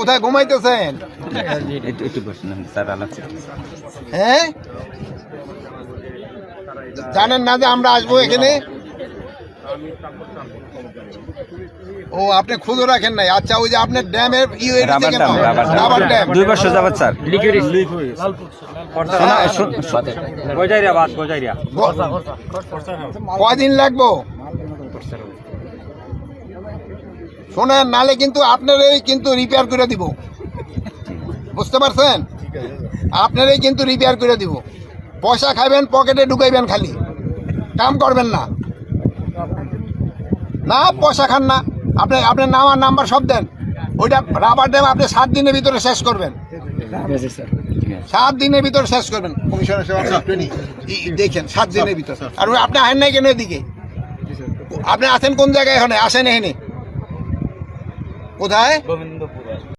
কোথায় ঘুমাইতেছেন? হ্যাঁ, জানেন না যে আমরা আসবো এখানে? ও, আপনি খুঁজো রাখেন নাই। আচ্ছা, ওই যে আপনার ড্যামের রাবার ড্যাম 2 বছর যাবত স্যার। কয়দিন লাগবো শোনেন, নালে কিন্তু আপনারই কিন্তু রিপেয়ার করে দিব, বুঝতে পারছেন? আপনারই কিন্তু রিপেয়ার করে দিব। পয়সা খাবেন, পকেটে ঢুকাইবেন, খালি কাম করবেন না। না, পয়সা খান না। আপনি আপনার নাম আর নাম্বার সব দেন। ওইটা রাবার ড্যাম আপনি 7 দিনের ভিতরে শেষ করবেন। 7 দিনের ভিতরে শেষ করবেন। কমিশনার সাহেব দেখেন 7 দিনের ভিতরে। আর আপনি আসেন নাই কেন এদিকে? আপনি আছেন কোন জায়গায়? এখানে আসেন। এখানে কোথায়?